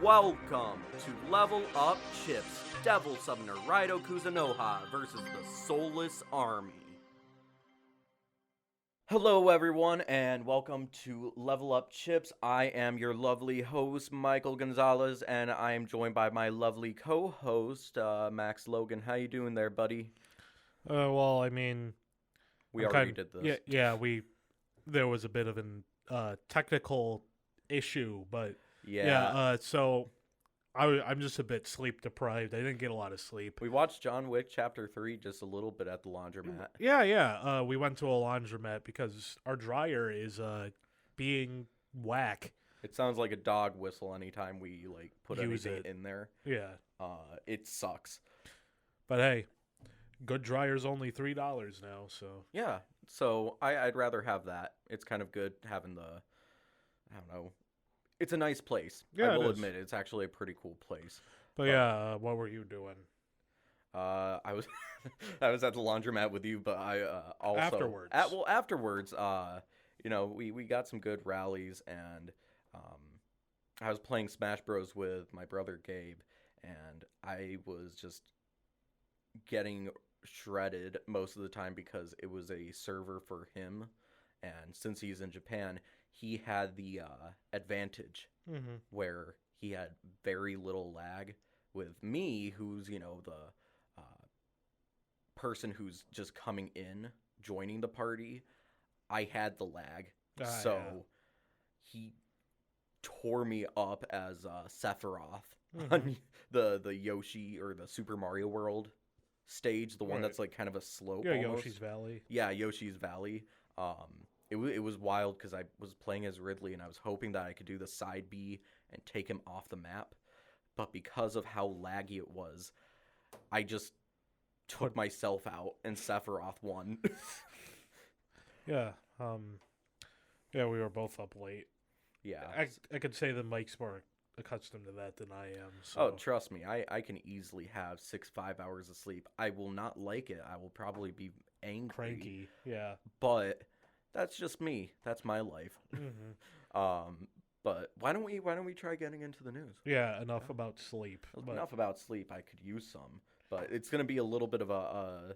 Welcome to Level Up Chips, Devil Summoner Raido Kuzunoha versus the Soulless Army. Hello everyone and welcome to Level Up Chips. I am your lovely host, Michael Gonzalez, and I am joined by my lovely co-host, Max Logan. How you doing there, buddy? Well, I mean, We already did this. there was a bit of an technical issue, but Yeah. so I'm just a bit sleep deprived. I didn't get a lot of sleep. We watched John Wick Chapter 3 just a little bit at the laundromat. Yeah. We went to a laundromat because our dryer is being whack. It sounds like a dog whistle anytime we put Use anything it. in there. Yeah. It sucks. But hey, good dryer's only $3 now, so Yeah, so I'd rather have that. It's kind of good having I don't know. It's a nice place. Yeah, I will it is. admit it's actually a pretty cool place. But yeah, what were you doing I was I was at the laundromat with you, but I also afterwards? Afterwards, we got some good rallies, and I was playing Smash Bros with my brother Gabe, and I was just getting shredded most of the time because it was a server for him, and since he's in Japan, he had the advantage Mm-hmm. where he had very little lag. With me, who's the person who's just coming in, joining the party, I had the lag, so he tore me up as Sephiroth on the Yoshi or the Super Mario World stage, the one that's like kind of a slope. Yeah, almost. Yoshi's Valley. Yeah, Yoshi's Valley. It was wild because I was playing as Ridley and I was hoping that I could do the side B and take him off the map, but because of how laggy it was, I just took myself out and Sephiroth won. Yeah. Yeah, we were both up late. Yeah. I could say that Mike's more accustomed to that than I am. So. Oh, trust me, I can easily have 5 hours of sleep. I will not like it. I will probably be angry. Cranky, yeah. But that's just me. That's my life. Mm-hmm. But why don't we try getting into the news? Yeah, enough about sleep. Enough about sleep. I could use some, but it's gonna be a little bit of a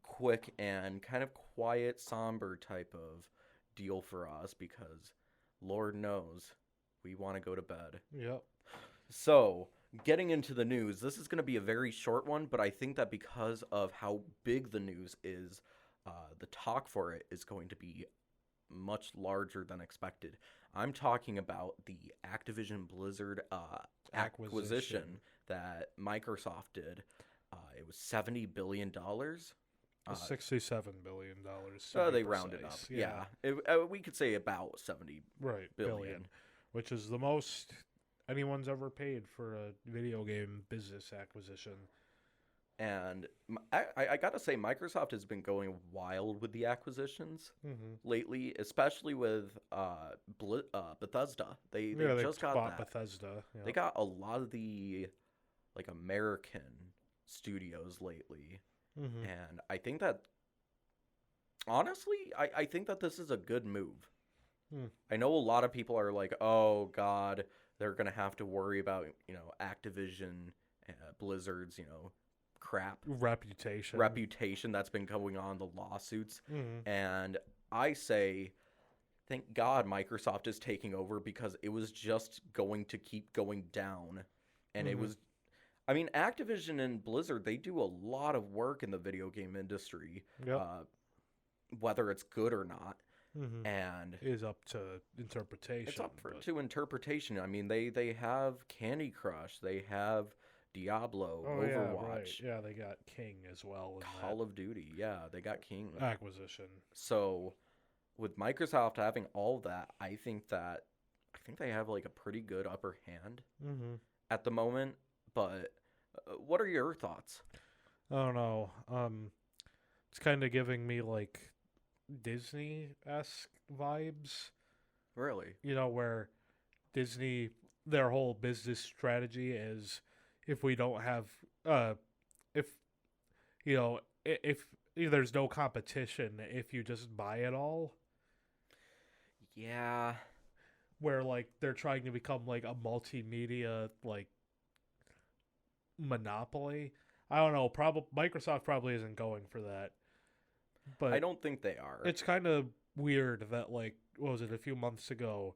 quick and kind of quiet, somber type of deal for us because Lord knows we want to go to bed. Yep. So, getting into the news, this is going to be a very short one, but I think that because of how big the news is, the talk for it is going to be much larger than expected. I'm talking about the Activision Blizzard acquisition that Microsoft did. It was $70 billion. $67 billion. They rounded up. Yeah. We could say about 70 billion. Which is the most anyone's ever paid for a video game business acquisition. And I got to say, Microsoft has been going wild with the acquisitions lately, especially with Bethesda. They just got that. Bethesda. Yep. They got a lot of the American studios lately. And I think that, honestly, I think that this is a good move. I know a lot of people are like, oh, God, they're going to have to worry about, Activision, Blizzard's, crap. Reputation that's been going on, the lawsuits. And I say, thank God Microsoft is taking over because it was just going to keep going down. And it was, Activision and Blizzard, they do a lot of work in the video game industry, whether it's good or not. And it is up to interpretation. It's up to interpretation. They have Candy Crush, they have Diablo, Overwatch. Yeah, right. Yeah, they got King as well. Call of Duty, yeah, they got King. Acquisition. So, with Microsoft having all that, I think they have a pretty good upper hand at the moment. But what are your thoughts? I don't know. It's kind of giving me Disney-esque vibes. Really? Where Disney, their whole business strategy is if we don't have, if there's no competition, if you just buy it all. Yeah. where like they're trying to become like a multimedia like monopoly. I don't know. Probably Microsoft probably isn't going for that, I but don't think they are. it's kind of weird that like what was it a few months ago?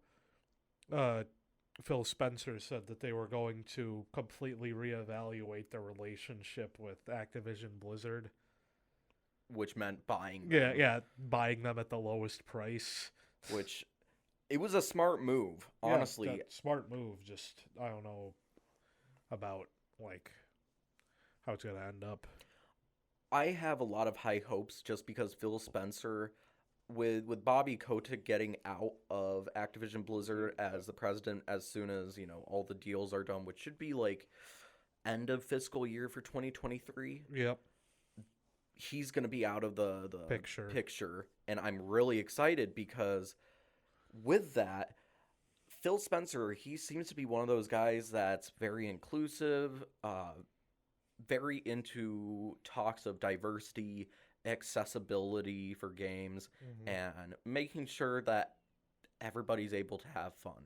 Uh, Phil Spencer said that they were going to completely reevaluate their relationship with Activision Blizzard. Which meant buying Yeah, them. yeah, buying them at the lowest price. Which, it was a smart move, Yeah, honestly. that smart move. Just I don't know about like how it's gonna end up. I have a lot of high hopes just because Phil Spencer, with Bobby Kotick getting out of Activision Blizzard as the president as soon as, all the deals are done, which should be like end of fiscal year for 2023. Yep. He's going to be out of the Picture. And I'm really excited because with that, Phil Spencer, he seems to be one of those guys that's very inclusive, very into talks of diversity, accessibility for games, and making sure that everybody's able to have fun.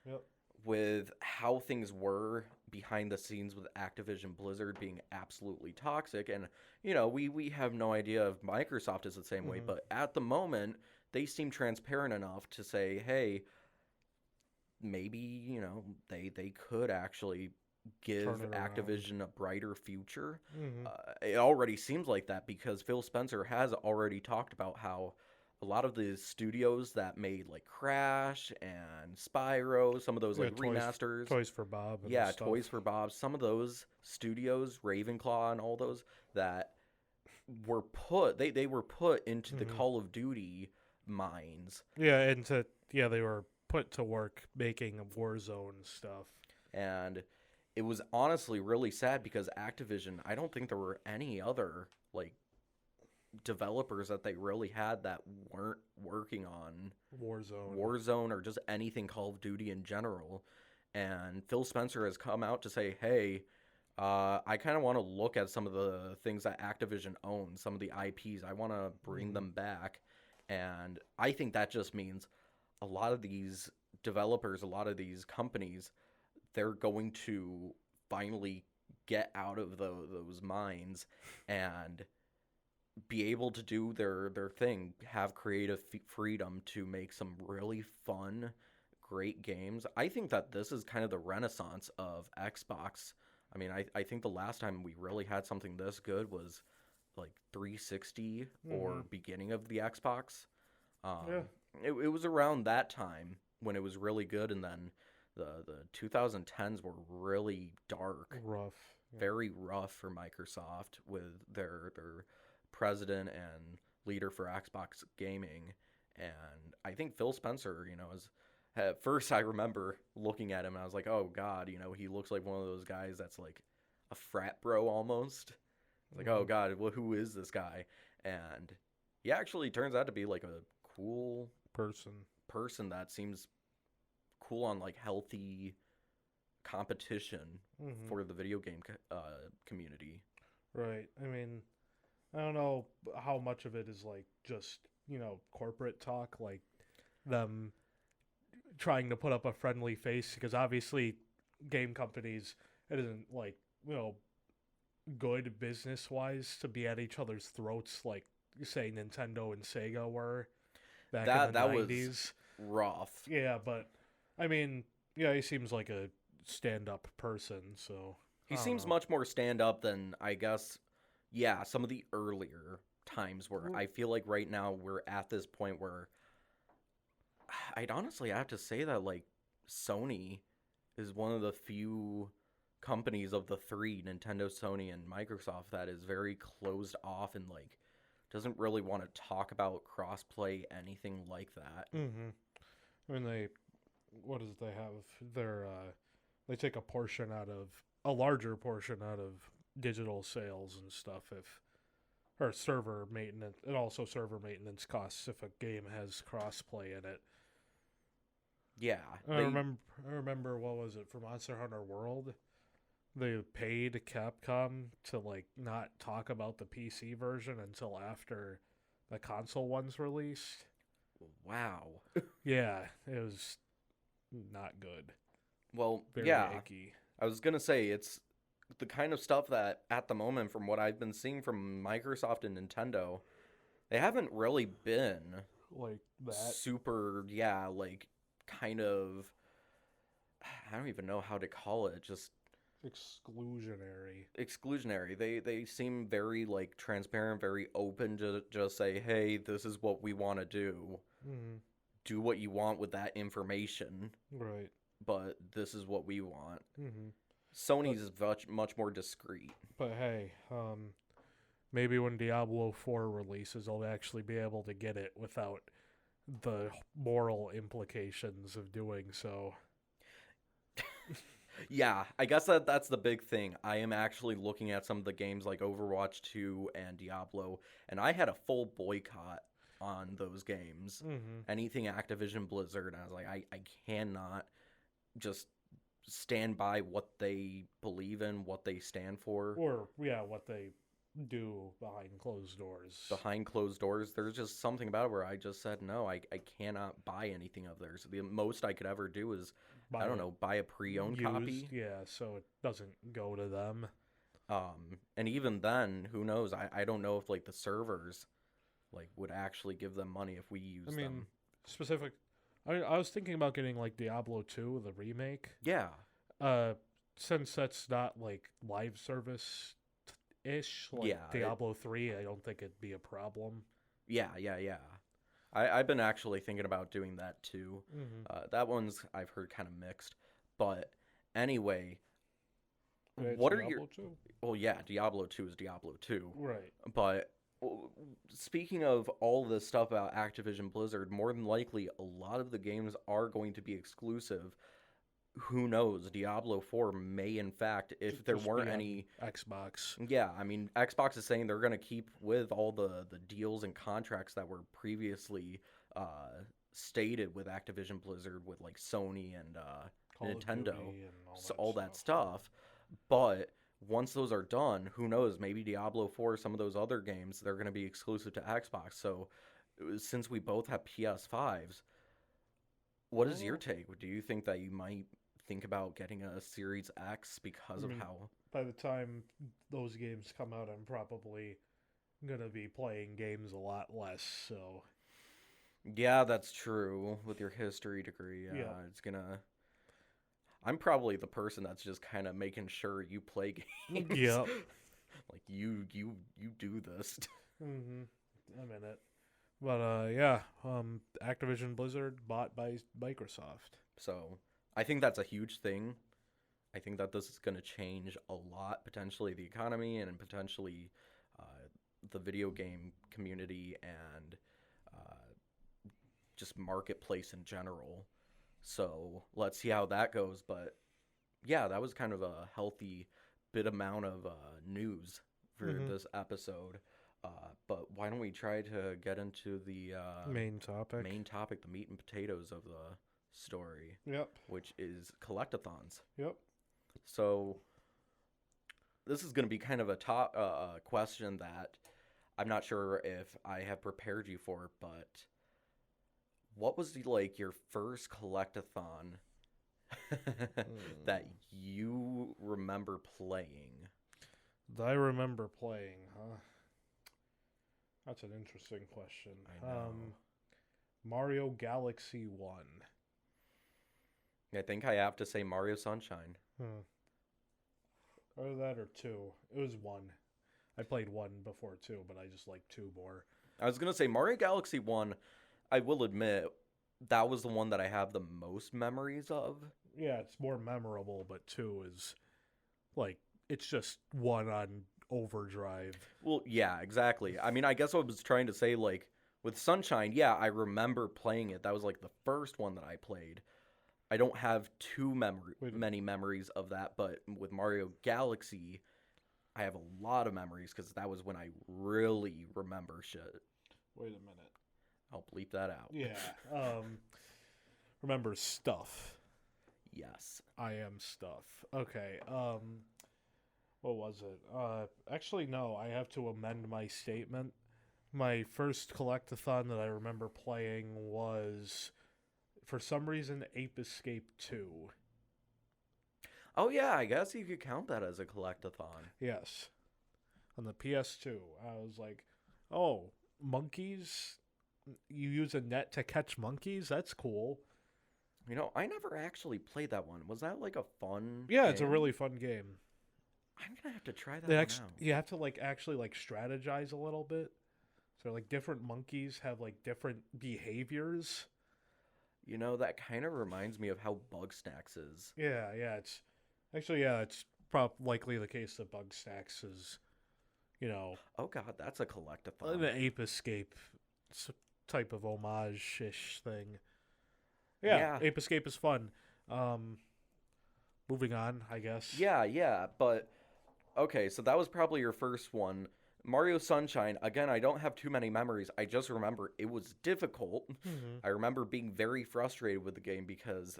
Yep. With how things were behind the scenes with Activision Blizzard being absolutely toxic, and we have no idea if Microsoft is the same way, but at the moment they seem transparent enough to say, hey, maybe they could actually give Activision a brighter future. It already seems like that because Phil Spencer has already talked about how a lot of the studios that made like Crash and Spyro, some of those like remasters, Toys for Bob. Yeah, Toys for Bob. Some of those studios, Ravenclaw and all those, that were put they were put into the Call of Duty mines. Yeah, they were put to work making Warzone stuff. And it was honestly really sad because Activision, I don't think there were any other like developers that they really had that weren't working on Warzone or just anything Call of Duty in general. And Phil Spencer has come out to say, hey, I kind of want to look at some of the things that Activision owns, some of the IPs. I want to bring them back. And I think that just means a lot of these developers, a lot of these companies, they're going to finally get out of those mines and be able to do their thing, have creative freedom to make some really fun, great games. I think that this is kind of the renaissance of Xbox. I mean, I think the last time we really had something this good was like 360 or beginning of the Xbox. It was around that time when it was really good, and then the 2010s were really dark, very rough for Microsoft with their president and leader for Xbox gaming. And I think Phil Spencer, is at first I remember looking at him and I was like, oh God, he looks like one of those guys that's like a frat bro almost. Like, oh God, well, who is this guy? And he actually turns out to be like a cool person that seems cool on like healthy competition for the video game community. Right. I mean, I don't know how much of it is like just, corporate talk, like them trying to put up a friendly face, because obviously game companies, it isn't like, good business wise to be at each other's throats like say Nintendo and Sega were back in the 90s. Was rough. Yeah, but I mean, yeah, he seems like a stand-up person, so he seems much more stand-up than, I guess, some of the earlier times where I feel like right now we're at this point where I'd honestly have to say that like Sony is one of the few companies of the three, Nintendo, Sony, and Microsoft, that is very closed off and like doesn't really want to talk about crossplay, anything like that. I mean, what does they have? They take a larger portion out of digital sales and stuff or server maintenance, and also server maintenance costs if a game has crossplay in it. Yeah. I remember what was it for Monster Hunter World? They paid Capcom to like not talk about the PC version until after the console one's released. Wow. Yeah, it was not good. Well, Very yeah. icky. I was gonna say it's the kind of stuff that at the moment, from what I've been seeing from Microsoft and Nintendo, they haven't really been Like that. super, like kind of, I don't even know how to call it, just exclusionary. They seem very like transparent, very open to just say, hey, this is what we want to do. Mm-hmm. Do what you want with that information. Right. But this is what we want. Mm-hmm. Sony's is much more discreet. But hey, maybe when Diablo 4 releases, I'll actually be able to get it without the moral implications of doing so. Yeah, I guess that's the big thing. I am actually looking at some of the games like Overwatch 2 and Diablo, and I had a full boycott on those games. Mm-hmm. Anything Activision Blizzard, and I was like, I cannot just stand by what they believe in, what they stand for. Or, yeah, what they do behind closed doors. Behind closed doors, there's just something about it where I just said, no, I cannot buy anything of theirs. The most I could ever do is, buy a pre-owned copy. Yeah, so it doesn't go to them. And even then, who knows? I don't know if like the servers like would actually give them money if we use them. Specific. I was thinking about getting like Diablo 2, the remake. Yeah. Since that's not like live service ish, like Diablo 3, I don't think it'd be a problem. Yeah. I've been actually thinking about doing that too. Mm-hmm. That one's I've heard kind of mixed, but anyway, what are your? 2? Well, yeah, Diablo 2 is Diablo 2, right? But speaking of all this stuff about Activision Blizzard, more than likely a lot of the games are going to be exclusive. Who knows? Diablo 4 may, in fact, if there weren't any Xbox. Yeah, I mean, Xbox is saying they're going to keep with all the deals and contracts that were previously stated with Activision Blizzard, with like Sony and Nintendo, and all that stuff. But once those are done, who knows? Maybe Diablo 4, some of those other games, they're going to be exclusive to Xbox. So since we both have PS5s, what is your take? Do you think that you might think about getting a Series X because of how... By the time those games come out, I'm probably going to be playing games a lot less, so... Yeah, that's true. With your history degree, it's going to... I'm probably the person that's just kind of making sure you play games. Yeah. Like, you do this. Mm-hmm. I'm in it. But, Activision Blizzard bought by Microsoft. So, I think that's a huge thing. I think that this is going to change a lot, potentially the economy and potentially the video game community and just marketplace in general. So, let's see how that goes. But, yeah, that was kind of a healthy bit amount of news for this episode. But why don't we try to get into the main topic, the meat and potatoes of the story. Yep. Which is collectathons. Yep. So this is going to be kind of a question that I'm not sure if I have prepared you for, but what was your first collectathon that you remember playing? I remember playing, huh? That's an interesting question. I know. Mario Galaxy 1. I think I have to say Mario Sunshine. Or that or 2. It was 1. I played 1 before 2, but I just like 2 more. I was going to say Mario Galaxy 1, I will admit, that was the one that I have the most memories of. Yeah, it's more memorable, but 2 is, it's just 1 on overdrive. Well, yeah, exactly. I mean, I guess I was trying to say, with Sunshine, yeah, I remember playing it. That was, the first one that I played. I don't have many memories of that, but with Mario Galaxy, I have a lot of memories because that was when I really remember shit. Wait a minute. I'll bleep that out. Yeah. Remember stuff. Yes. I am stuff. Okay. What was it? Actually, no. I have to amend my statement. My first collectathon that I remember playing was for some reason, Ape Escape 2. Oh yeah, I guess you could count that as a collectathon. Yes. On the PS2. I was like, oh, monkeys? You use a net to catch monkeys? That's cool. You know, I never actually played that one. Was that like a fun Yeah, game? it's a really fun game. I'm gonna have to try that one out. You have to actually strategize a little bit. So different monkeys have different behaviors. You know, that kind of reminds me of how Bugsnax is. Yeah, it's likely the case that Bugsnax is, Oh god, that's a collectathon. an Ape Escape type of homage-ish thing. Yeah, Ape Escape is fun. Moving on, I guess. Yeah, but okay, so that was probably your first one. Mario Sunshine, again, I don't have too many memories. I just remember it was difficult. Mm-hmm. I remember being very frustrated with the game because,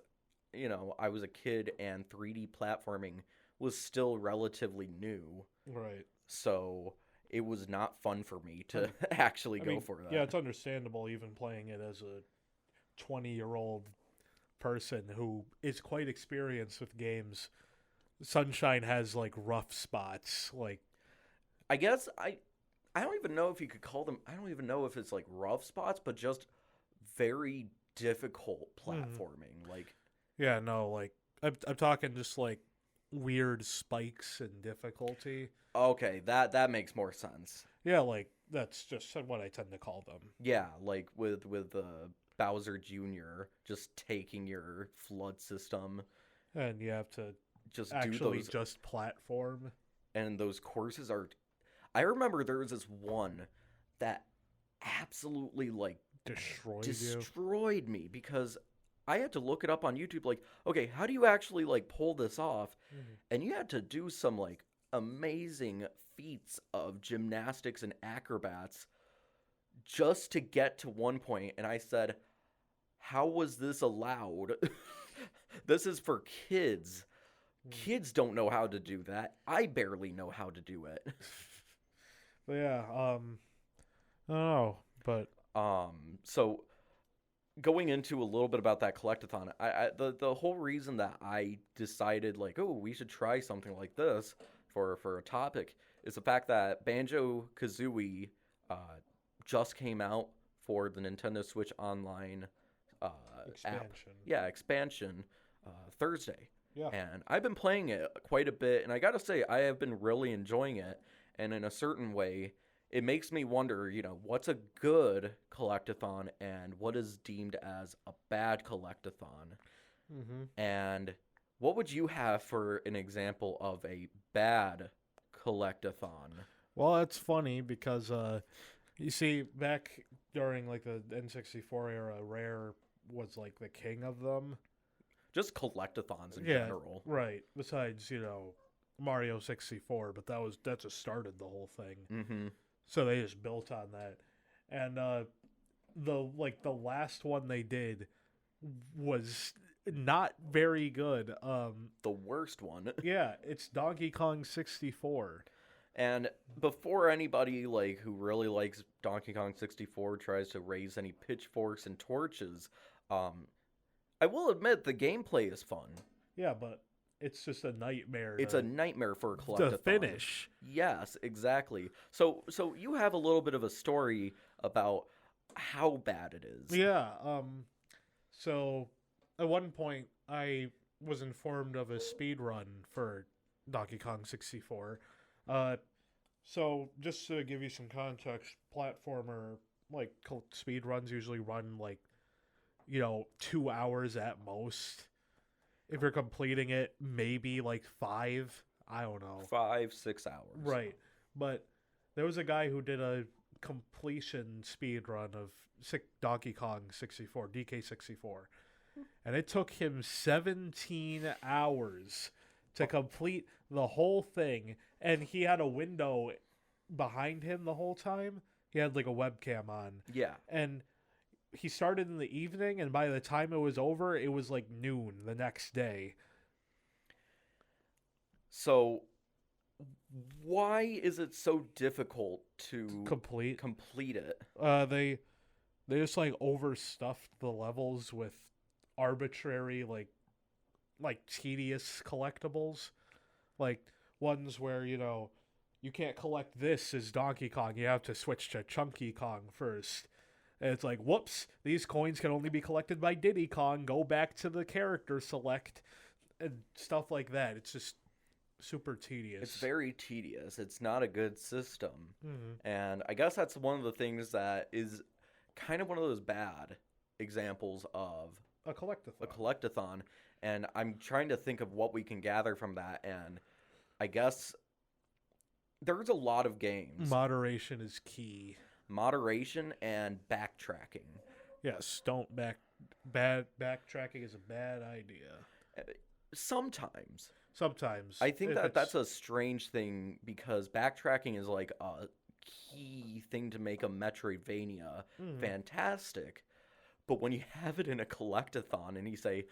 I was a kid and 3D platforming was still relatively new. Right. So it was not fun for me to actually go for that. Yeah, it's understandable even playing it as a 20-year-old person who is quite experienced with games. Sunshine has rough spots. I guess I don't even know if you could call them. I don't even know if it's rough spots, but just very difficult platforming. Yeah, no, I'm talking just weird spikes and difficulty. Okay, that makes more sense. Yeah, that's just what I tend to call them. Yeah, with Bowser Jr. just taking your flood system, and you have to just actually do those, just platform. And those courses are. I remember there was this one that absolutely destroyed me because I had to look it up on YouTube. Okay, how do you actually pull this off? Mm-hmm. And you had to do some amazing feats of gymnastics and acrobats just to get to one point. And I said, how was this allowed? This is for kids. Kids don't know how to do that. I barely know how to do it. But yeah, I don't know, but so going into a little bit about that collectathon, the whole reason that I decided we should try something like this for a topic is the fact that Banjo-Kazooie just came out for the Nintendo Switch Online expansion Thursday. Yeah. And I've been playing it quite a bit, and I gotta say, I have been really enjoying it. And in a certain way, it makes me wonder, what's a good collectathon and what is deemed as a bad collectathon? Mm-hmm. And what would you have for an example of a bad collectathon? Well, it's funny because, you see, back during the N64 era, Rare was the king of them. Just collectathons in general. Right. Besides, Mario 64, but that just started the whole thing. Mm-hmm. So they just built on that. And the last one they did was not very good. The worst one. Yeah, it's Donkey Kong 64. And before anybody who really likes Donkey Kong 64 tries to raise any pitchforks and torches, I will admit the gameplay is fun. Yeah, but it's just a nightmare. It's a nightmare for a collectathon. To finish. Yes, exactly. So you have a little bit of a story about how bad it is. Yeah. So at one point I was informed of a speed run for Donkey Kong 64. So just to give you some context, platformer speed runs usually run 2 hours at most. If you're completing it, maybe 5. I don't know. 5-6 hours. Right. But there was a guy who did a completion speed run of Donkey Kong 64, DK64. And it took him 17 hours to complete the whole thing. And he had a window behind him the whole time. He had a webcam on. Yeah. And he started in the evening, and by the time it was over, it was noon the next day. So, why is it so difficult to complete it? They just overstuffed the levels with arbitrary, like tedious collectibles, like ones where you can't collect this as Donkey Kong. You have to switch to Chunky Kong first. And it's like, whoops, these coins can only be collected by Diddy Kong. Go back to the character select and stuff like that. It's just super tedious. It's very tedious. It's not a good system. Mm-hmm. And I guess that's one of the things that is kind of one of those bad examples of A collectathon. a collectathon. And I'm trying to think of what we can gather from that. And I guess there's a lot of games. Moderation is key. Moderation and backtracking. Yes, backtracking is a bad idea. Sometimes. Sometimes. I think that's a strange thing because backtracking is like a key thing to make a Metroidvania fantastic. But when you have it in a collectathon and you say,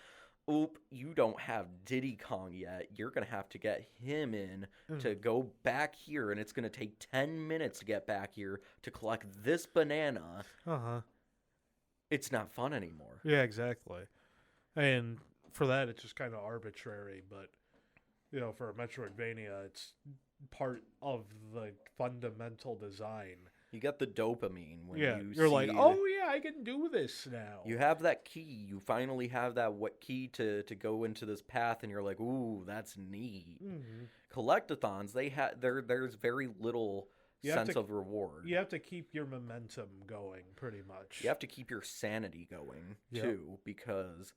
oop, you don't have Diddy Kong yet, you're going to have to get him in to go back here, and it's going to take 10 minutes to get back here to collect this banana. Uh-huh. It's not fun anymore. Yeah, exactly. And for that, it's just kind of arbitrary, but, for a Metroidvania, it's part of the fundamental design. You get the dopamine when you're like, oh yeah, I can do this now. You have that key. You finally have that key to go into this path, and you're like, ooh, that's neat. Mm-hmm. Collectathons, there's very little sense of reward. You have to keep your momentum going, pretty much. You have to keep your sanity going too, because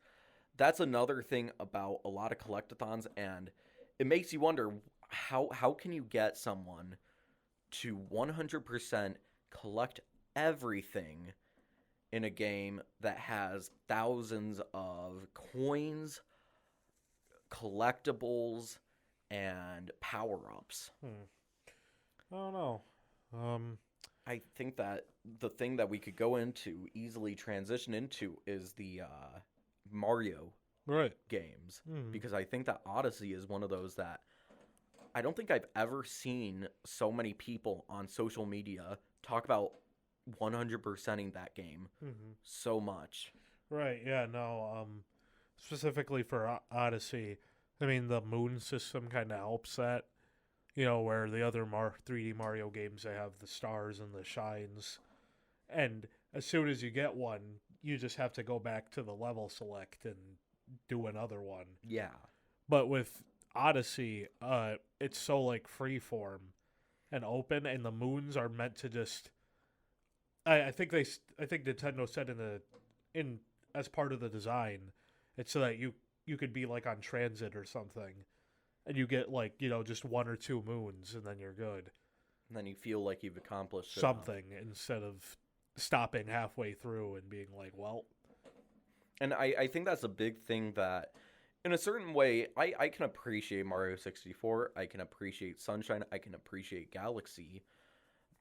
that's another thing about a lot of collectathons, and it makes you wonder how can you get someone to 100% collect everything in a game that has thousands of coins, collectibles, and power-ups. I don't know. I think that the thing that we could go into, easily transition into, is the Mario games. Because I think that Odyssey is one of those that I don't think I've ever seen so many people on social media talk about 100%ing that game so much. Right, yeah, no. Specifically for Odyssey, I mean, the moon system kind of helps that. Where the other 3D Mario games, they have the stars and the shines. And as soon as you get one, you just have to go back to the level select and do another one. Yeah. But with Odyssey, it's so like freeform and open, and the moons are meant to just. I think Nintendo said in as part of the design, it's so that you could be like on transit or something, and you get like just one or two moons, and then you're good. And then you feel like you've accomplished something instead of stopping halfway through and being like, well. And I think that's a big thing that, in a certain way, I can appreciate Mario 64, I can appreciate Sunshine, I can appreciate Galaxy,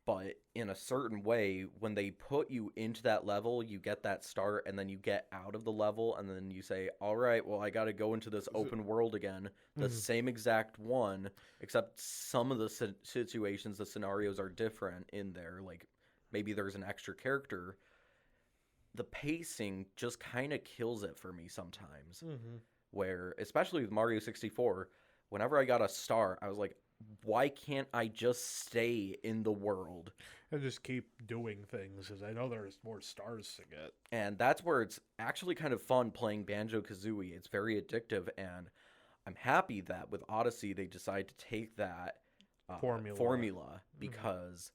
but in a certain way, when they put you into that level, you get that start, and then you get out of the level, and then you say, all right, well, I got to go into this open world again, the same exact one, except some of the situations, the scenarios are different in there, like maybe there's an extra character. The pacing just kind of kills it for me sometimes. Where, especially with Mario 64, whenever I got a star, I was like, why can't I just stay in the world? And just keep doing things, because I know there's more stars to get. And that's where it's actually kind of fun playing Banjo-Kazooie. It's very addictive, and I'm happy that with Odyssey they decide to take that formula because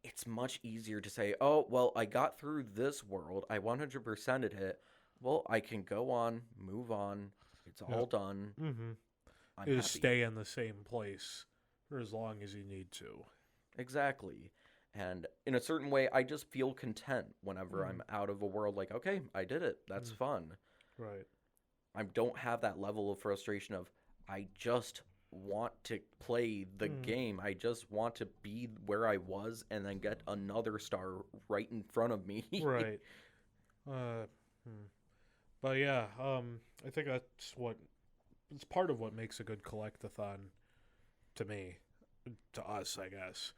it's much easier to say, oh, well, I got through this world, I 100%ed it, well, I can go on, move on, it's all done. You just stay in the same place for as long as you need to. Exactly. And in a certain way, I just feel content whenever I'm out of a world like, okay, I did it. That's fun. Right. I don't have that level of frustration of, I just want to play the game. I just want to be where I was and then get another star right in front of me. Right. But yeah, I think it's part of what makes a good collectathon to me, to us, I guess.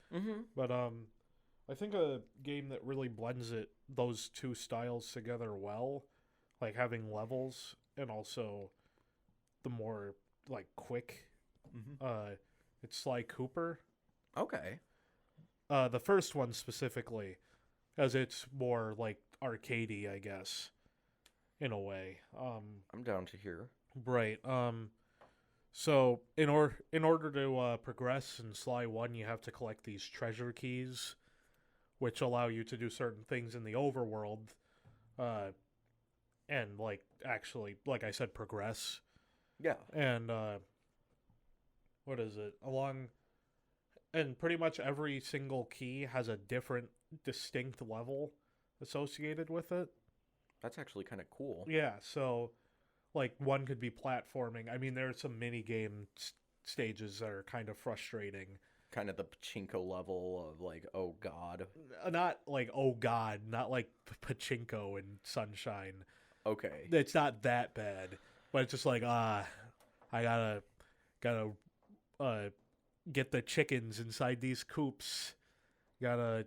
But I think a game that really blends those two styles together well, like having levels and also the more like quick. It's Sly Cooper. Okay. The first one specifically, as it's more like arcadey, I guess, in a way. I'm down to hear. Right. So in order to progress in Sly 1, you have to collect these treasure keys, which allow you to do certain things in the overworld, and like actually, like I said, progress. Yeah. And what is it? And pretty much every single key has a different, distinct level associated with it. That's actually kind of cool. Yeah, so like one could be platforming. I mean, there are some mini game stages that are kind of frustrating. Kind of the pachinko level of like, oh god. Not like oh god, not like pachinko and Sunshine. Okay. It's not that bad, but it's just like I gotta get the chickens inside these coops. Gotta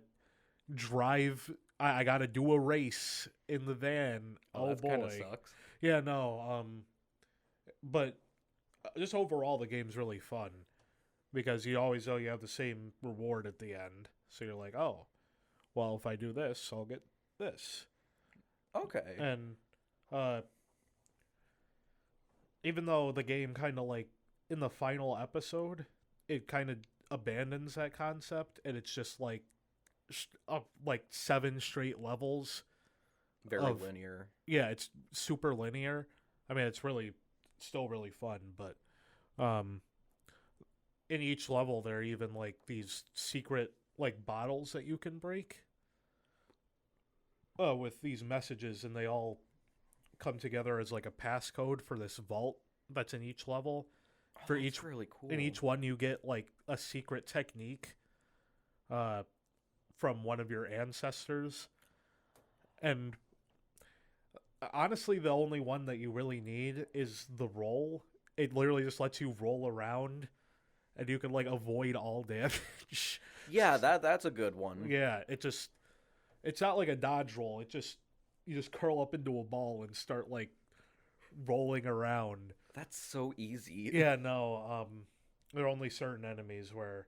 drive. I gotta do a race in the van. Oh that boy, kind of sucks. Yeah, no. But just overall, the game's really fun because you always know you have the same reward at the end. So you're like, oh, well, if I do this, I'll get this. Okay. And even though the game kind of like in the final episode, it kind of abandons that concept, and it's just like like 7 straight levels. Very linear. Yeah, it's super linear. I mean, it's still really fun, but in each level there are even like these secret like bottles that you can break with these messages, and they all come together as like a passcode for this vault that's in each level. For that's each really cool. In each one you get like a secret technique from one of your ancestors. And honestly, the only one that you really need is the roll. It literally just lets you roll around, and you can like avoid all damage. Yeah, that's a good one. Yeah, it's not like a dodge roll. You just curl up into a ball and start like rolling around. That's so easy. Yeah, no. There are only certain enemies where.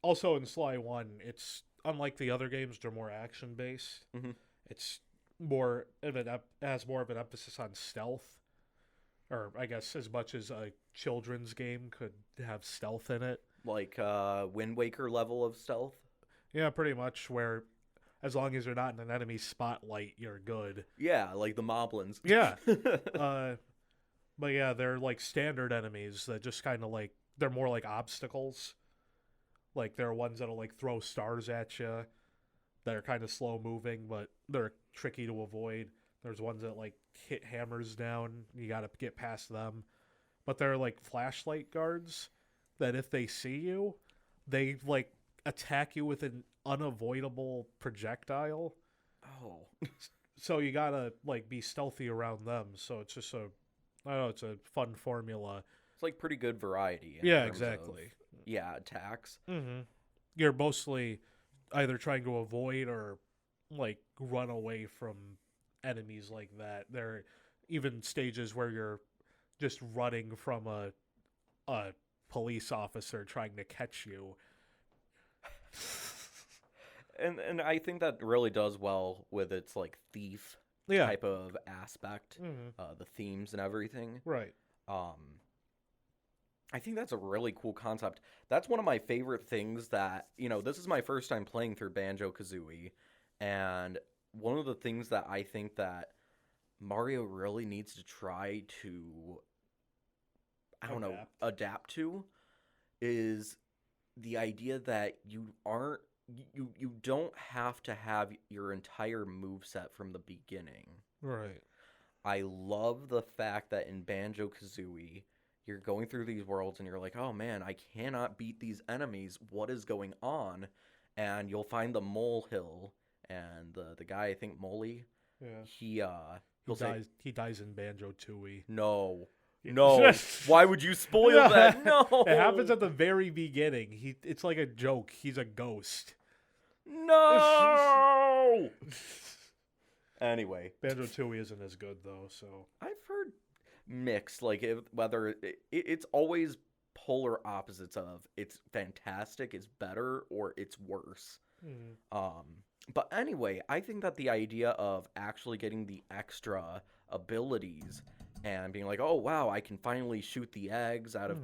Also in Sly 1, it's unlike the other games. They're more action based. Mm-hmm. It's has more of an emphasis on stealth, or I guess as much as a children's game could have stealth in it. Like Wind Waker level of stealth. Yeah, pretty much. Where as long as you're not in an enemy spotlight, you're good. Yeah, like the moblins. Yeah. But yeah, they're like standard enemies that just kind of like they're more like obstacles. Like there are ones that'll like throw stars at you that are kind of slow moving, but they're tricky to avoid. There's ones that like hit hammers down. You got to get past them. But they're like flashlight guards that if they see you, they like attack you with an unavoidable projectile. Oh. So you got to like be stealthy around them. So it's just I don't know, it's a fun formula. It's like pretty good variety. Yeah, exactly. Attacks. Mm-hmm. You're mostly either trying to avoid or like run away from enemies like that. There are even stages where you're just running from a police officer trying to catch you. And I think that really does well with its like thief type of aspect, the themes and everything. Right. I think that's a really cool concept. That's one of my favorite things that, this is my first time playing through Banjo-Kazooie, and one of the things that I think that Mario really needs to try to, adapt to is the idea that you don't have to have your entire moveset from the beginning. Right. I love the fact that in Banjo-Kazooie, you're going through these worlds and you're like, oh man, I cannot beat these enemies. What is going on? And you'll find the molehill, and the guy, I think Moley, he dies in Banjo-Tooie. No. Why would you spoil that? No. It happens at the very beginning. It's like a joke. He's a ghost. No. Anyway, Banjo-Tooie isn't as good though, so I've heard mixed, like whether it's always polar opposites of it's fantastic, it's better, or it's worse. mm, Um, but anyway, I think that the idea of actually getting the extra abilities and being like, oh wow, I can finally shoot the eggs out of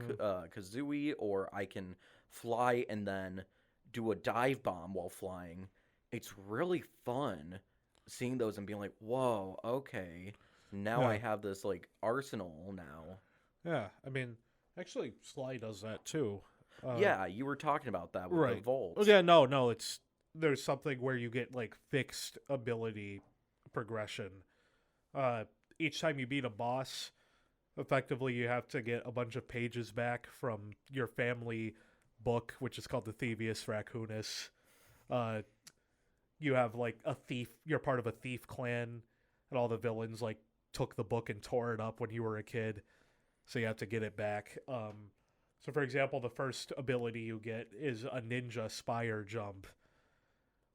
Kazooie, or I can fly and then do a dive bomb while flying. It's really fun seeing those and being like, whoa, okay, now I yeah, have this like arsenal now. yeah. I mean, actually, Sly does that too. Yeah, you were talking about that with the Right. Oh, volts. yeah, no, it's there's something where you get like fixed ability progression. Uh, each time you beat a boss, effectively you have to get a bunch of pages back from your family book, which is called the Thievius Raccoonus. Uh, you have like a thief. You're part of a thief clan, and all the villains like took the book and tore it up when you were a kid. So you have to get it back. So for example, the first ability you get is a ninja spire jump,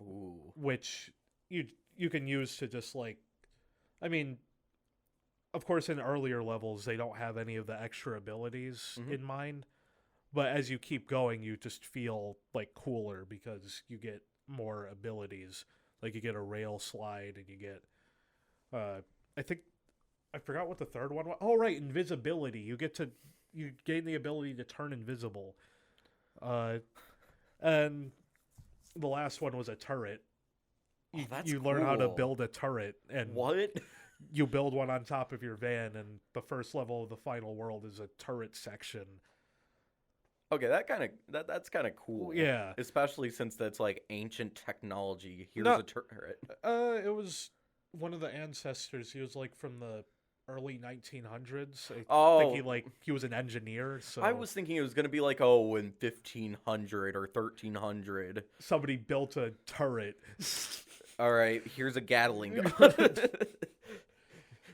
Ooh. which you can use to just like, I mean, of course, in earlier levels they don't have any of the extra abilities Mhm. in mind, but as you keep going, you just feel like cooler because you get more abilities. Like you get a rail slide, and you get, I think I forgot what the third one was. Oh, right, invisibility. You gain the ability to turn invisible. Uh, and the last one was a turret. Oh, that's You learn how to cool. build a turret, and What? you build one on top of your van. And the first level of the final world is a turret section. Okay, that's kind of cool. Yeah, Especially since that's like ancient technology. Here's no, a turret. it was one of the ancestors. He was like from the early 1900s. I think Oh, he was an engineer. I So was thinking it was gonna be like, oh, in 1500 or 1300. somebody built a turret. All right, here's a Gatling gun.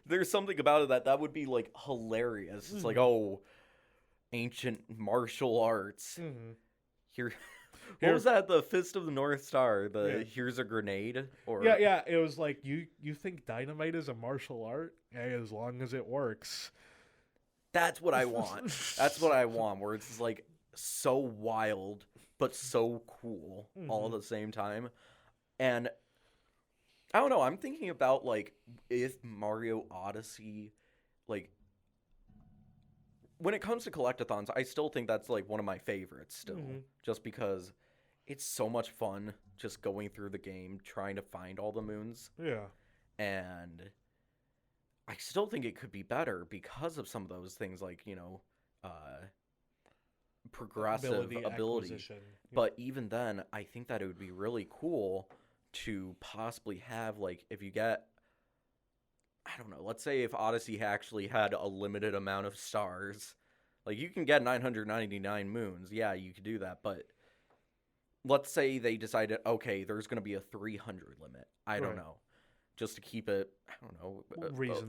There's something about it that would be like hilarious. It's like, oh, ancient martial arts. Mm-hmm. Here, what was that? The Fist of the North Star. The Yeah. here's a grenade. Or Yeah. It was like you think dynamite is a martial art? Hey, as long as it works. that's what I want. That's what I want. Where it's like so wild but so cool all at the same time. And I don't know. I'm thinking about like if Mario Odyssey, like when it comes to collectathons, I still think that's like one of my favorites still, just because it's so much fun just going through the game trying to find all the moons, Yeah. and I still think it could be better because of some of those things like, progressive ability. Acquisition. But even then, I think that it would be really cool to possibly have like if you get, I don't know, let's say if Odyssey actually had a limited amount of stars. Like, you can get 999 moons. Yeah, you could do that. But let's say they decided, okay, there's going to be a 300 limit. I don't Right. know. Just to keep it, I don't know,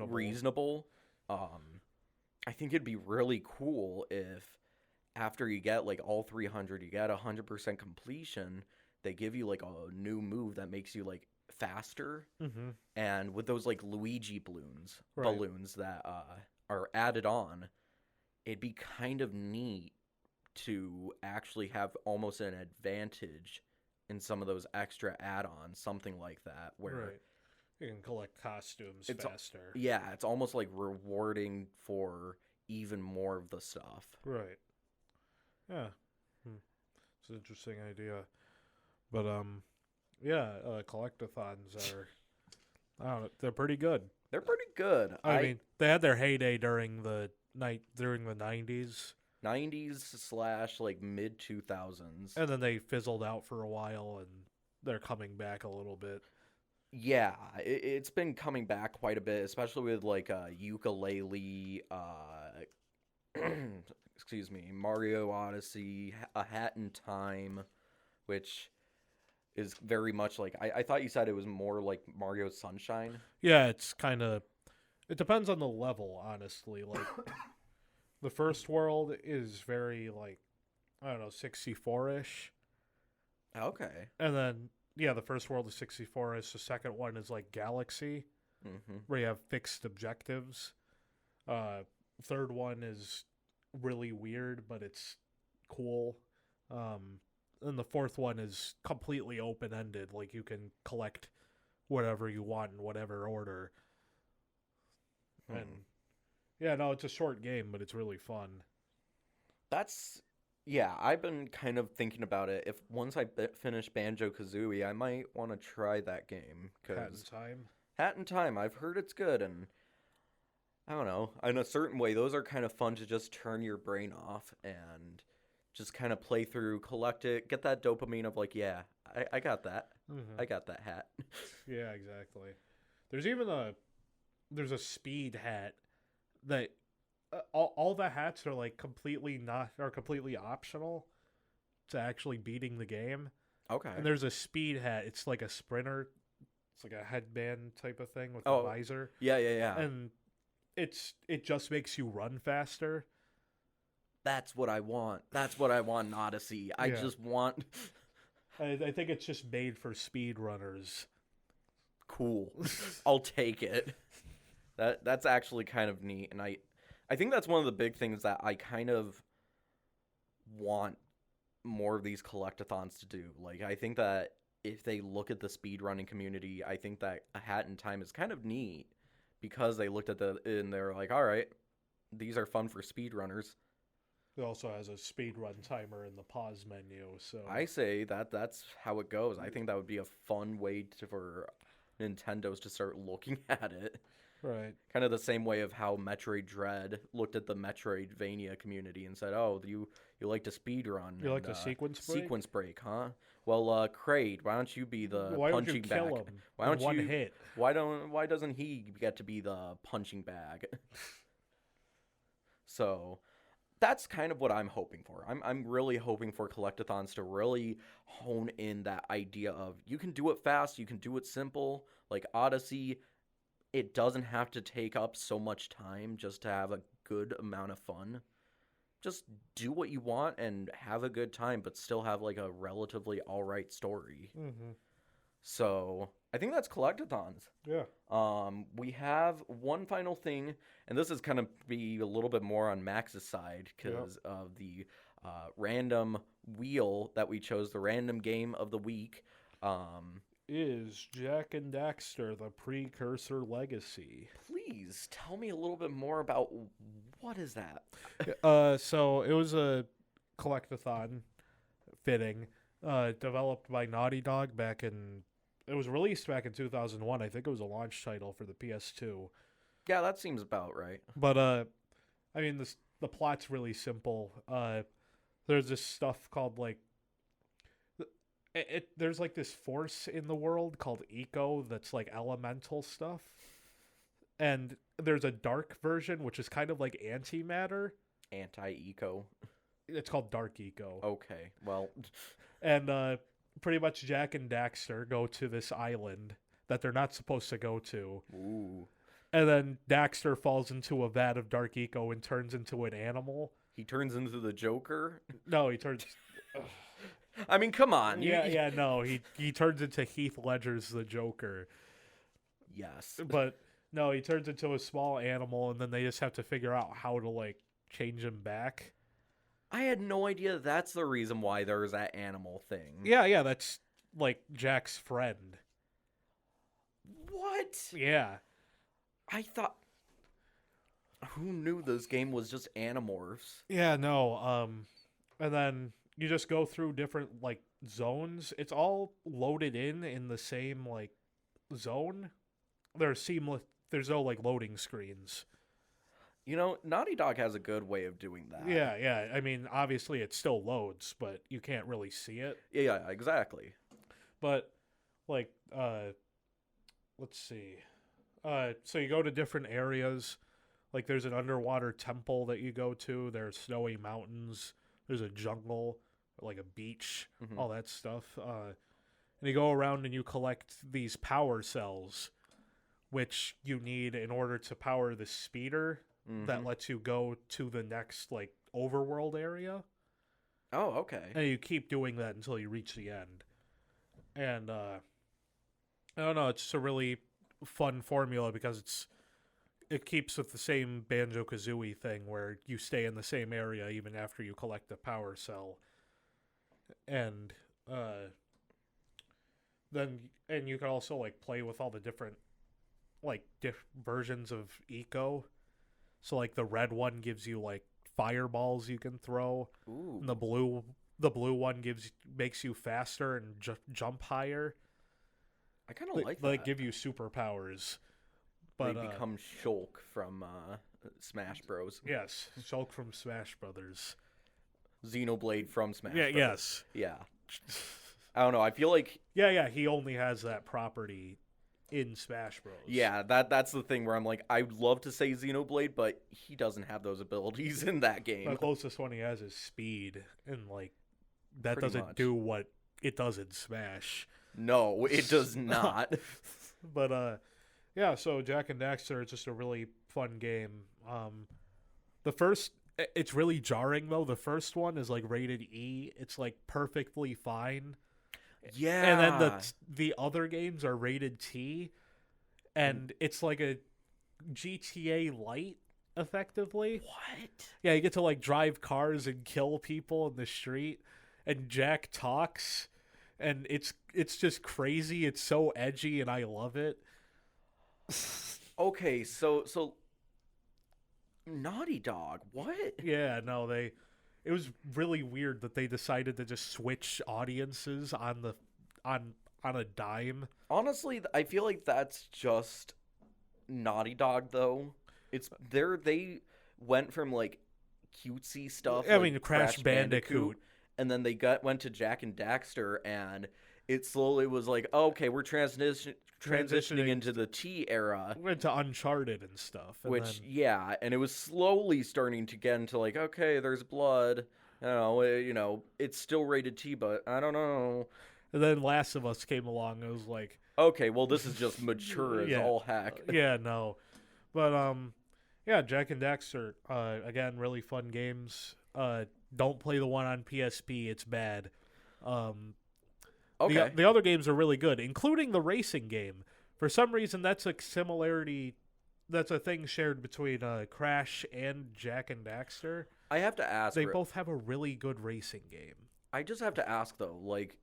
Reasonable. I think it'd be really cool if after you get, like, all 300, you get 100% completion, they give you, like, a new move that makes you, like, faster. Mm-hmm. And with those like Luigi Right. balloons that are added on, it'd be kind of neat to actually have almost an advantage in some of those extra add-ons, something like that, where Right. You can collect costumes it's faster. yeah, it's almost like rewarding for even more of the stuff. Right. Yeah. It's an interesting idea. But yeah, collectathons are, I don't know, they're pretty good. They're pretty good. I mean, they had their heyday during the 90s, 90s / like mid 2000s. and then they fizzled out for a while, and they're coming back a little bit. Yeah, it's been coming back quite a bit, especially with like ukulele, excuse me, Mario Odyssey, A Hat in Time, which is very much like I thought you said it was more like Mario Sunshine. Yeah, it's kind of, it depends on the level, honestly. Like, the first world is very, like, I don't know, 64-ish. Okay. And then yeah, the first world is 64. The second one is like Galaxy, where you have fixed objectives. Third one is really weird, but it's cool. And the fourth one is completely open-ended. Like, you can collect whatever you want in whatever order. And, yeah, no, it's a short game, but it's really fun. Yeah, I've been kind of thinking about it. If once I finish Banjo-Kazooie, I might want to try that game. Hat in Time? Hat in Time, I've heard it's good, and I don't know. In a certain way, those are kind of fun to just turn your brain off and just kind of play through, collect it, get that dopamine of like, yeah, I got that. I got that hat. Yeah, exactly. There's even there's a speed hat that all the hats are like completely optional to actually beating the game. Okay. And there's a speed hat. It's like a sprinter. It's like a headband type of thing with a visor. Yeah. And it just makes you run faster. That's what I want. That's what I want in Odyssey. I just want... I think it's just made for speedrunners. Cool. I'll take it. That's actually kind of neat. And I think that's one of the big things that I kind of want more of these collectathons to do. Like, I think that if they look at the speedrunning community, I think that A Hat in Time is kind of neat because they looked at and they're like, all right, these are fun for speedrunners. It also has a speedrun timer in the pause menu. So I say that's how it goes. I think that would be a fun way for Nintendo's to start looking at it. Right. Kind of the same way of how Metroid Dread looked at the Metroidvania community and said, "Oh, you like to speedrun? You like to sequence break? Sequence break, huh? Well, Kraid, why don't you be the punching bag? Why don't one hit? Why doesn't he get to be the punching bag?" So that's kind of what I'm hoping for. I'm really hoping for collectathons to really hone in that idea of you can do it fast, you can do it simple. Like Odyssey, it doesn't have to take up so much time just to have a good amount of fun. Just do what you want and have a good time, but still have like a relatively alright story. So I think that's collectathons. Yeah. We have one final thing, and this is kind of be a little bit more on Max's side because of the random wheel that we chose, the random game of the week. Is Jak and Daxter the Precursor Legacy? Please tell me a little bit more about what is that? So it was a collectathon fitting, developed by Naughty Dog it was released back in 2001. I think it was a launch title for the PS2. Yeah, that seems about right. But I mean, the plot's really simple. There's this stuff called like there's like this force in the world called Eco that's like elemental stuff. And there's a dark version, which is kind of like antimatter. Anti-Eco. It's called Dark Eco. Okay, well. And pretty much Jak and Daxter go to this island that they're not supposed to go to. Ooh. And then Daxter falls into a vat of Dark Eco and turns into an animal. He turns into the Joker? No, he turns... I mean, come on. No. He turns into Heath Ledger's the Joker. Yes. But, no, he turns into a small animal, and then they just have to figure out how to, like, change him back. I had no idea that's the reason why there's that animal thing. Yeah, that's, like, Jak's friend. What? Yeah. I thought... Who knew this game was just Animorphs? Yeah, no, and then you just go through different, like, zones. It's all loaded in the same, like, zone. There's no, like, loading screens. You know, Naughty Dog has a good way of doing that. Yeah. I mean, obviously it still loads, but you can't really see it. Yeah, exactly. But, like, let's see. So you go to different areas. Like, there's an underwater temple that you go to. There's snowy mountains. There's a jungle, like a beach, all that stuff. And you go around and you collect these power cells, which you need in order to power the speeder that lets you go to the next, like, overworld area. Oh, okay. And you keep doing that until you reach the end. And I don't know, it's just a really fun formula because it keeps with the same Banjo-Kazooie thing where you stay in the same area even after you collect the power cell. And then you can also like play with all the different like versions of Eco. So like the red one gives you like fireballs you can throw. Ooh. And the blue one makes you faster and jump higher. I kind of like that. They give you superpowers. But they become Shulk from Smash Bros. Yes, Shulk from Smash Brothers. Xenoblade from Smash Bros. Yes. Yeah. I don't know. I feel like... Yeah, he only has that property in Smash Bros. Yeah, that's the thing where I'm like, I'd love to say Xenoblade, but he doesn't have those abilities in that game. The closest one he has is speed, and like that Pretty doesn't much. do what it does in Smash. No, it does not. But yeah, so Jak and Daxter is just a really fun game. It's really jarring though. The first one is like rated E. It's like perfectly fine. Yeah. And then the other games are rated T, and it's like a GTA Lite, effectively. What? Yeah, you get to like drive cars and kill people in the street, and Jak talks, and it's just crazy. It's so edgy, and I love it. Okay, so Naughty Dog, what? Yeah, no, it was really weird that they decided to just switch audiences on a dime. Honestly, I feel like that's just Naughty Dog, though. They went from like cutesy stuff. I like mean, Crash Bandicoot, and then they went to Jak and Daxter, and it slowly was like, oh, okay, we're transitioning into the T era. Went to Uncharted and stuff. And and it was slowly starting to get into like, okay, there's blood. It's still rated T, but I don't know. And then Last of Us came along. It was like, okay, well, this is just mature as all heck. Yeah, no. But, yeah, Jak and Daxter, again, really fun games. Don't play the one on PSP. It's bad. Okay. The other games are really good, including the racing game. For some reason, that's a similarity. That's a thing shared between Crash and Jak and Daxter. I have to ask. They both have a really good racing game. I just have to ask, though, like,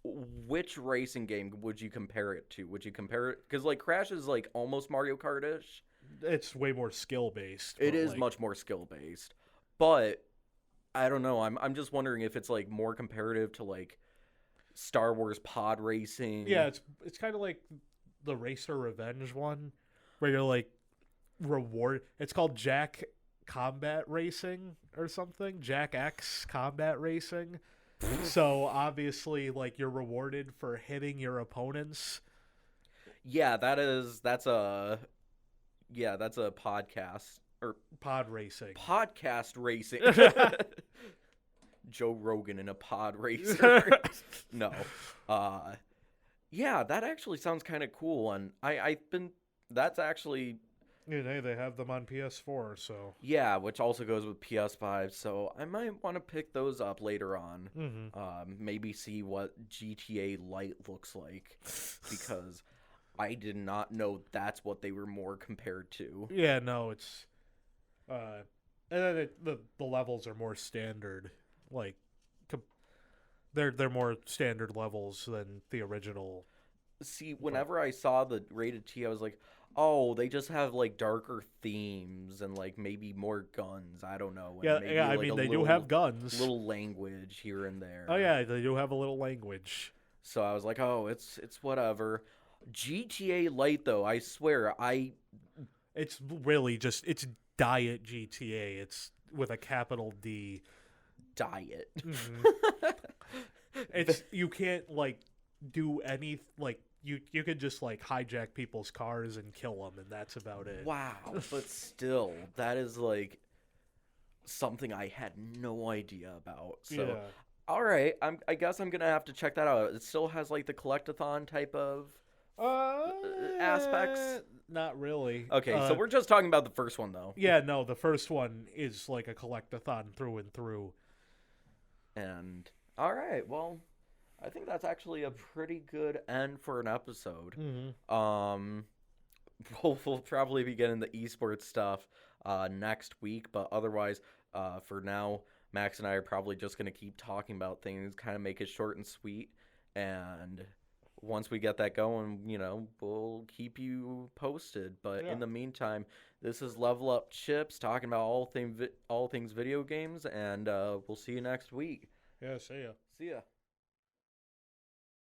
which racing game would you compare it to? Would you compare it? Because, like, Crash is, like, almost Mario Kart-ish. It's way more skill-based. It is much more skill-based. But, I don't know. I'm just wondering if it's, like, more comparative to, like, Star Wars pod racing. Yeah, it's kind of like the Racer Revenge one, where you're, like, it's called Jak Combat Racing or something. Jak X Combat Racing. So obviously, like, you're rewarded for hitting your opponents. Yeah, that's a podcast or pod racing. Podcast racing. Joe Rogan in a pod racer. No. Yeah, that actually sounds kind of cool, and that's actually. Yeah, they have them on PS4, so. Yeah, which also goes with PS5, so I might want to pick those up later on. Mm-hmm. Maybe see what GTA Lite looks like, because I did not know that's what they were more compared to. Yeah, no, it's. And then the levels are more standard, like. They're more standard levels than the original. See, whenever I saw the rated T, I was like, oh, they just have, like, darker themes and, like, maybe more guns. I don't know. And maybe, I mean, they do have guns. Little language here and there. Oh, yeah, they do have a little language. So I was like, oh, it's whatever. GTA Lite, though, I swear, It's really just, it's Diet GTA. It's with a capital D. Diet. Mm-hmm. You can't, like, do any, like, you could just, like, hijack people's cars and kill them, and that's about it. Wow, but still, that is, like, something I had no idea about. So, yeah. All right, I guess I'm gonna have to check that out. It still has, like, the collectathon type of aspects? Not really. Okay, so we're just talking about the first one, though. Yeah, no, the first one is, like, a collectathon through and through. And, all right, well, I think that's actually a pretty good end for an episode. Mm-hmm. We'll probably be getting the esports stuff next week, but otherwise, for now, Max and I are probably just going to keep talking about things, kind of make it short and sweet, and once we get that going, we'll keep you posted. But in the meantime, this is Level Up Chips talking about all things video games, and we'll see you next week. Yeah, see ya. See ya.